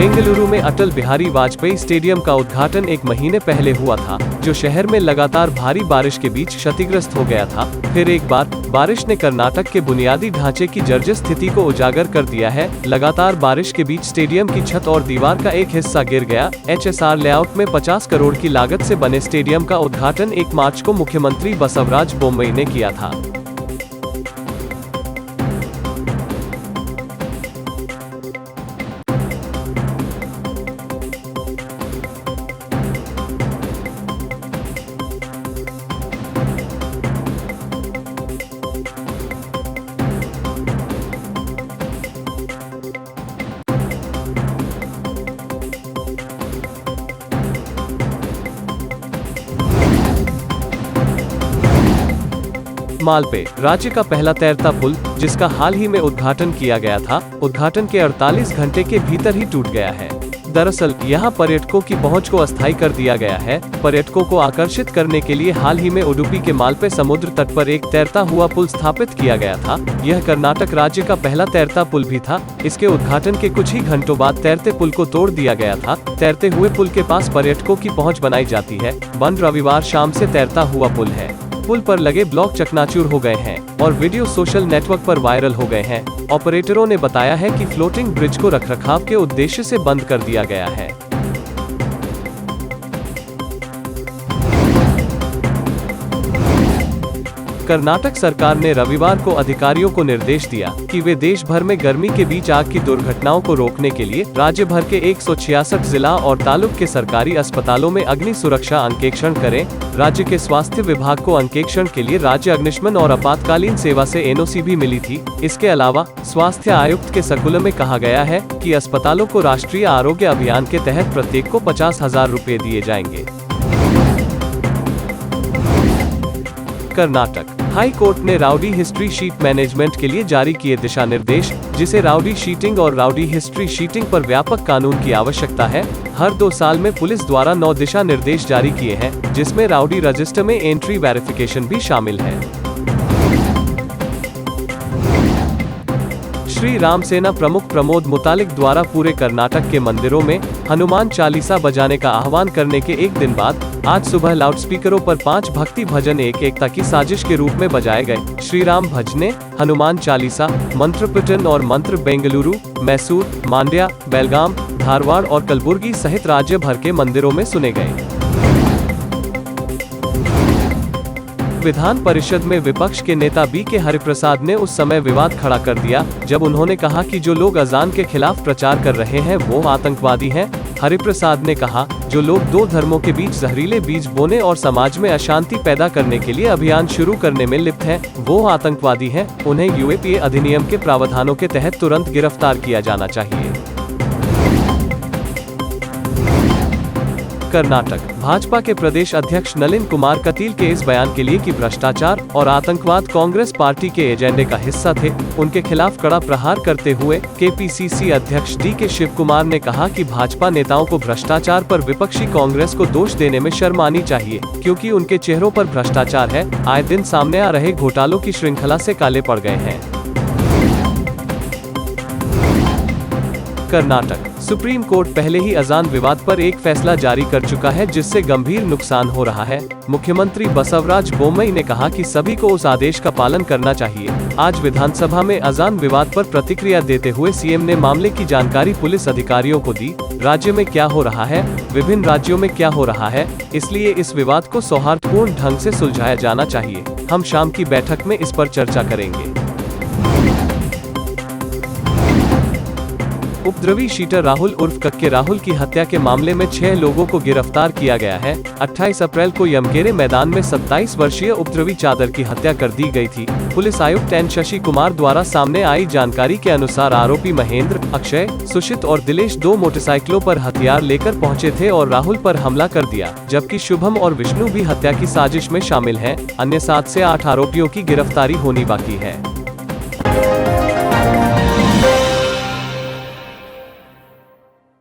बेंगलुरु में अटल बिहारी वाजपेयी स्टेडियम का उद्घाटन एक महीने पहले हुआ था, जो शहर में लगातार भारी बारिश के बीच क्षतिग्रस्त हो गया था। फिर एक बार बारिश ने कर्नाटक के बुनियादी ढांचे की जर्जर स्थिति को उजागर कर दिया है। लगातार बारिश के बीच स्टेडियम की छत और दीवार का एक हिस्सा गिर गया। HSR लेआउट में 50 करोड़ की लागत से बने स्टेडियम का उद्घाटन 1 मार्च को मुख्यमंत्री बसवराज बोम्मई ने किया था। मालपे, राज्य का पहला तैरता पुल, जिसका हाल ही में उद्घाटन किया गया था, उद्घाटन के 48 घंटे के भीतर ही टूट गया है। दरअसल यहां पर्यटकों की पहुंच को अस्थायी कर दिया गया है। पर्यटकों को आकर्षित करने के लिए हाल ही में उडुपी के मालपे समुद्र तट पर एक तैरता हुआ पुल स्थापित किया गया था। यह कर्नाटक राज्य का पहला तैरता पुल भी था। इसके उद्घाटन के कुछ ही घंटों बाद तैरते पुल को तोड़ दिया गया था। तैरते हुए पुल के पास पर्यटकों की पहुँच बनाई जाती है। बंद रविवार शाम से तैरता हुआ पुल है। पुल पर लगे ब्लॉक चकनाचूर हो गए हैं और वीडियो सोशल नेटवर्क पर वायरल हो गए हैं। ऑपरेटरों ने बताया है कि फ्लोटिंग ब्रिज को रखरखाव के उद्देश्य से बंद कर दिया गया है। कर्नाटक सरकार ने रविवार को अधिकारियों को निर्देश दिया कि वे देश भर में गर्मी के बीच आग की दुर्घटनाओं को रोकने के लिए राज्य भर के 166 जिला और तालुक के सरकारी अस्पतालों में अग्नि सुरक्षा अंकेक्षण करें। राज्य के स्वास्थ्य विभाग को अंकेक्षण के लिए राज्य अग्निशमन और आपातकालीन सेवा से NOC भी मिली थी। इसके अलावा स्वास्थ्य आयुक्त के सर्कुलर में कहा गया है कि अस्पतालों को राष्ट्रीय आरोग्य अभियान के तहत प्रत्येक को 50,000 रुपए दिए जाएंगे। कर्नाटक हाई कोर्ट ने राउडी हिस्ट्री शीट मैनेजमेंट के लिए जारी किए दिशा निर्देश, जिसे राउडी शीटिंग और राउडी हिस्ट्री शीटिंग पर व्यापक कानून की आवश्यकता है। हर 2 साल में पुलिस द्वारा 9 दिशा निर्देश जारी किए हैं, जिसमें राउडी रजिस्टर में एंट्री वेरिफिकेशन भी शामिल है। श्री राम सेना प्रमुख प्रमोद मुतालिक द्वारा पूरे कर्नाटक के मंदिरों में हनुमान चालीसा बजाने का आह्वान करने के एक दिन बाद आज सुबह लाउडस्पीकरों पर 5 भक्ति भजन एकता की साजिश के रूप में बजाए गए। श्री राम भजने, हनुमान चालीसा, मंत्र पठन और मंत्र बेंगलुरु, मैसूर, मांड्या, बेलगाम, धारवाड़ और कलबुर्गी सहित राज्य भर के मंदिरों में सुने गए। विधान परिषद में विपक्ष के नेता BK हरिप्रसाद ने उस समय विवाद खड़ा कर दिया जब उन्होंने कहा कि जो लोग अजान के खिलाफ प्रचार कर रहे हैं वो आतंकवादी हैं। हरिप्रसाद ने कहा, जो लोग 2 धर्मों के बीच जहरीले बीज बोने और समाज में अशांति पैदा करने के लिए अभियान शुरू करने में लिप्त हैं, वो आतंकवादी हैं। उन्हें UAPA अधिनियम के प्रावधानों के तहत तुरंत गिरफ्तार किया जाना चाहिए। कर्नाटक भाजपा के प्रदेश अध्यक्ष नलिन कुमार कटील के इस बयान के लिए कि भ्रष्टाचार और आतंकवाद कांग्रेस पार्टी के एजेंडे का हिस्सा थे, उनके खिलाफ कड़ा प्रहार करते हुए KPCC अध्यक्ष DK शिवकुमार ने कहा कि भाजपा नेताओं को भ्रष्टाचार पर विपक्षी कांग्रेस को दोष देने में शर्म आनी चाहिए, क्योंकि उनके चेहरों पर भ्रष्टाचार है। आए दिन सामने आ रहे घोटालों की श्रृंखला से काले पड़ गए हैं। कर्नाटक सुप्रीम कोर्ट पहले ही अजान विवाद पर एक फैसला जारी कर चुका है, जिससे गंभीर नुकसान हो रहा है। मुख्यमंत्री बसवराज बोम्मई ने कहा कि सभी को उस आदेश का पालन करना चाहिए। आज विधानसभा में अजान विवाद पर प्रतिक्रिया देते हुए CM ने मामले की जानकारी पुलिस अधिकारियों को दी। राज्य में क्या हो रहा है, विभिन्न राज्यों में क्या हो रहा है, इसलिए इस विवाद को सौहार्दपूर्ण ढंग से सुलझाया जाना चाहिए। हम शाम की बैठक में इस पर चर्चा करेंगे। उपद्रवी शीटर राहुल उर्फ कक्के राहुल की हत्या के मामले में 6 लोगों को गिरफ्तार किया गया है। 28 अप्रैल को यमगेरे मैदान में 27 वर्षीय उपद्रवी चादर की हत्या कर दी गई थी। पुलिस आयुक्त N शशि कुमार द्वारा सामने आई जानकारी के अनुसार आरोपी महेंद्र, अक्षय, सुशित और दिलेश 2 मोटरसाइकिलों पर हथियार लेकर पहुंचे थे और राहुल पर हमला कर दिया, जबकि शुभम और विष्णु भी हत्या की साजिश में शामिल हैं। अन्य 7 से 8 आरोपियों की गिरफ्तारी होनी बाकी है।